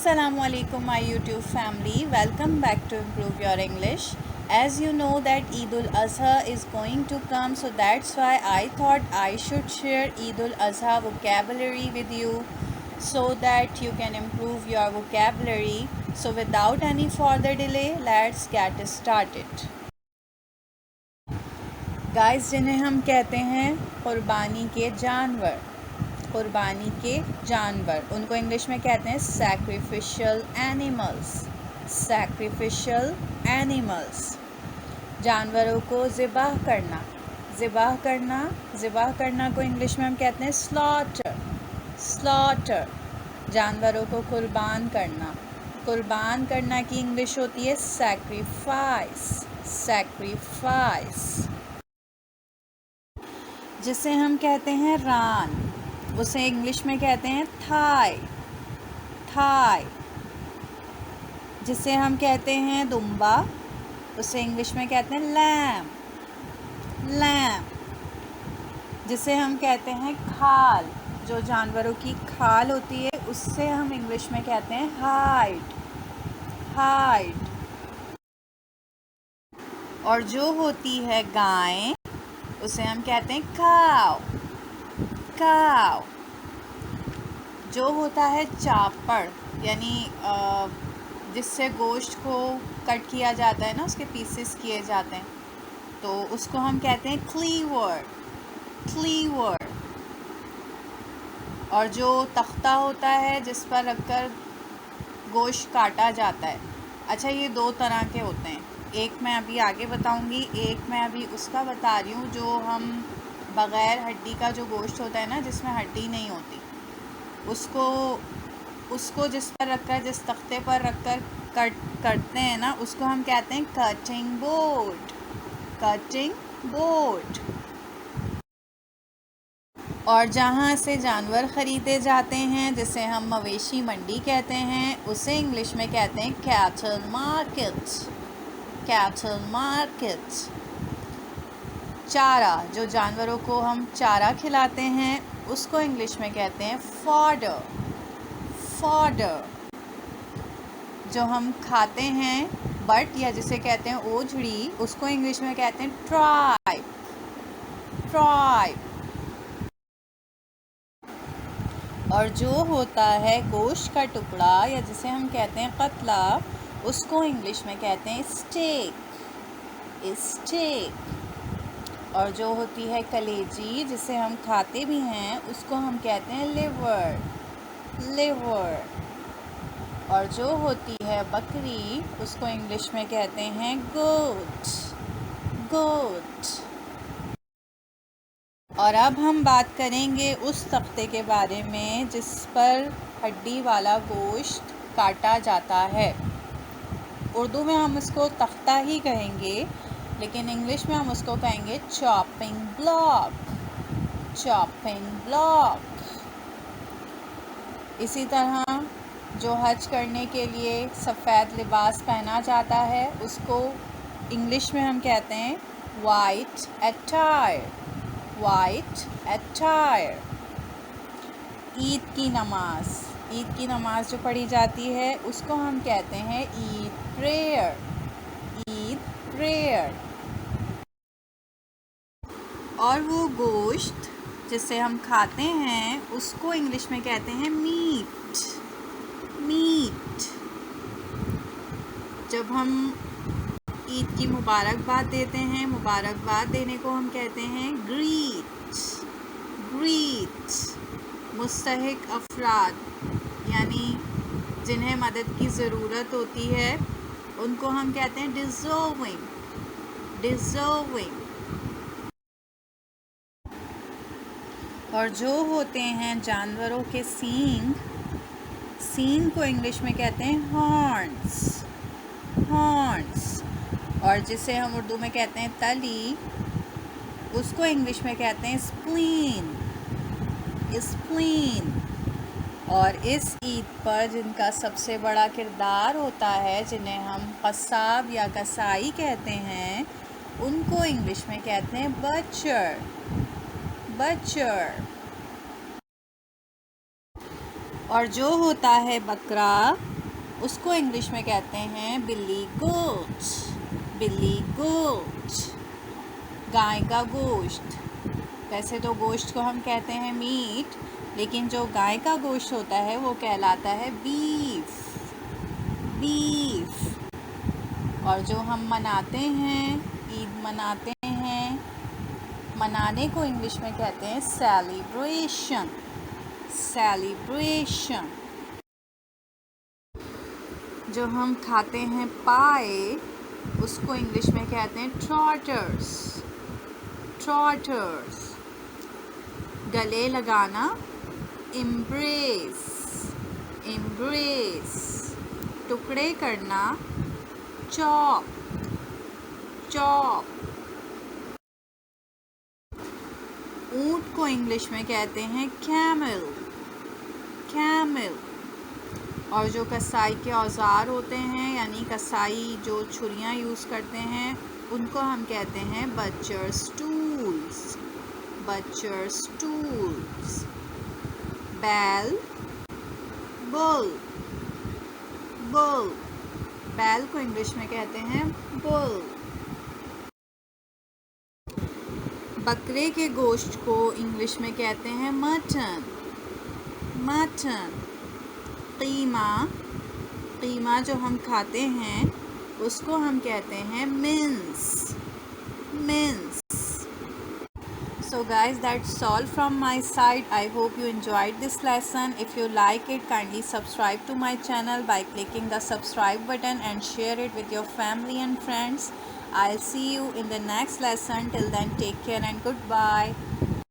Assalamualaikum my YouTube family, welcome back to Improve Your English. As you know that Eid ul Adha is going to come, so that's why I thought I should share Eid ul Adha vocabulary with you so that you can improve your vocabulary. So without any further delay, let's get started. Guys, जिन्हें हम कहते हैं कुर्बानी के जानवर, कुर्बानी के जानवर, उनको इंग्लिश में कहते हैं सैक्रिफिशियल एनिमल्स। सैक्रिफिशियल एनिमल्स, जानवरों को ज़िबाह करना, ज़िबाह करना, ज़िबाह करना को इंग्लिश में हम कहते हैं स्लॉटर। स्लॉटर, जानवरों को कुर्बान करना, कुर्बान करना की इंग्लिश होती है सैक्रिफाइस। सैक्रिफाइस, जिसे हम कहते हैं रान, उसे इंग्लिश में कहते हैं थाई। थाई, जिसे हम कहते हैं दुम्बा, उसे इंग्लिश में कहते हैं लैम। लैम, जिसे हम कहते हैं खाल, जो जानवरों की खाल होती है उससे हम इंग्लिश में कहते हैं हाइड। हाइड, और जो होती है गाय, उसे हम कहते हैं काव। काव, जो होता है चापड़, यानी जिससे गोश्त को कट किया जाता है ना, उसके पीसेस किए जाते हैं, तो उसको हम कहते हैं क्लीवर। क्लीवर, और जो तख्ता होता है जिस पर रखकर गोश्त काटा जाता है। अच्छा, ये दो तरह के होते हैं, एक मैं अभी आगे बताऊंगी, एक मैं अभी उसका बता रही हूँ जो हम बग़ैर हड्डी का जो गोश्त होता है ना, जिसमें हड्डी नहीं होती, उसको जिस पर रखकर, जिस तख्ते पर रखकर कट करते हैं ना, उसको हम कहते हैं कटिंग बोर्ड। कटिंग बोर्ड, और जहाँ से जानवर ख़रीदे जाते हैं, जिसे हम मवेशी मंडी कहते हैं, उसे इंग्लिश में कहते हैं कैटल मार्केट। कैटल मार्केट, चारा, जो जानवरों को हम चारा खिलाते हैं उसको इंग्लिश में कहते हैं फॉडर। फॉडर, जो हम खाते हैं बट, या जिसे कहते हैं ओझड़ी, उसको इंग्लिश में कहते हैं ट्राइब। ट्राइब, और जो होता है गोश्त का टुकड़ा, या जिसे हम कहते हैं कतला, उसको इंग्लिश में कहते हैं स्टेक। स्टेक, और जो होती है कलेजी, जिसे हम खाते भी हैं, उसको हम कहते हैं लिवर। लिवर, और जो होती है बकरी, उसको इंग्लिश में कहते हैं गोट। गोट, और अब हम बात करेंगे उस तख्ते के बारे में जिस पर हड्डी वाला गोश्त काटा जाता है। उर्दू में हम उसको तख्ता ही कहेंगे, लेकिन इंग्लिश में हम उसको कहेंगे चॉपिंग ब्लॉक। Chopping block. इसी तरह जो हज करने के लिए सफ़ेद लिबास पहना जाता है, उसको इंग्लिश में हम कहते हैं white attire. White attire. Eid की नमाज, ईद की नमाज जो पढ़ी जाती है उसको हम कहते हैं ईद प्रेयर। ईद प्रेयर, और वो गोश्त जिसे हम खाते हैं उसको इंग्लिश में कहते हैं मीट। मीट, जब हम ईद की मुबारकबाद देते हैं, मुबारकबाद देने को हम कहते हैं ग्रीट। ग्रीट, मुस्तहिक अफराद, यानी जिन्हें मदद की ज़रूरत होती है, उनको हम कहते हैं डिज़र्विंग। डिज़र्विंग, और जो होते हैं जानवरों के सींग, सींग को इंग्लिश में कहते हैं हॉर्न्स। हॉर्न्स, और जिसे हम उर्दू में कहते हैं तली, उसको इंग्लिश में कहते हैं स्प्लीन। स्प्लीन, और इस ईद पर जिनका सबसे बड़ा किरदार होता है, जिन्हें हम कसाब या कसाई कहते हैं, उनको इंग्लिश में कहते हैं बचर। बचर, और जो होता है बकरा, उसको इंग्लिश में कहते हैं बिल्ली गोट, बिल्ली गोट। गाय का गोश्त, वैसे तो गोश्त को हम कहते हैं मीट, लेकिन जो गाय का गोश्त होता है वो कहलाता है बीफ, बीफ। और जो हम मनाते हैं, ईद मनाते हैं, मनाने को इंग्लिश में कहते हैं सेलिब्रेशन, सेलिब्रेशन। जो हम खाते हैं पाए, उसको इंग्लिश में कहते हैं ट्रॉटर्स, ट्रॉटर्स। गले लगाना, एम्ब्रेस, एम्ब्रेस। टुकड़े करना, चॉप, चॉप। ऊंट को इंग्लिश में कहते हैं कैमल, कैमल। और जो कसाई के औजार होते हैं, यानी कसाई जो छुरियां यूज़ करते हैं, उनको हम कहते हैं बचर्स टूल्स, बचर्स टूल्स। बैल, बुल, बुल। बैल को इंग्लिश में कहते हैं बुल। बकरे के गोश्त को इंग्लिश में कहते हैं मटन, मटन। कीमा, कीमा जो हम खाते हैं उसको हम कहते हैं mince, mince. So guys, that's all from my side. I hope you enjoyed this lesson. If you like it, kindly subscribe to my channel by clicking the subscribe button and share it with your family and friends. I'll see you in the next lesson. Till then, take care and goodbye.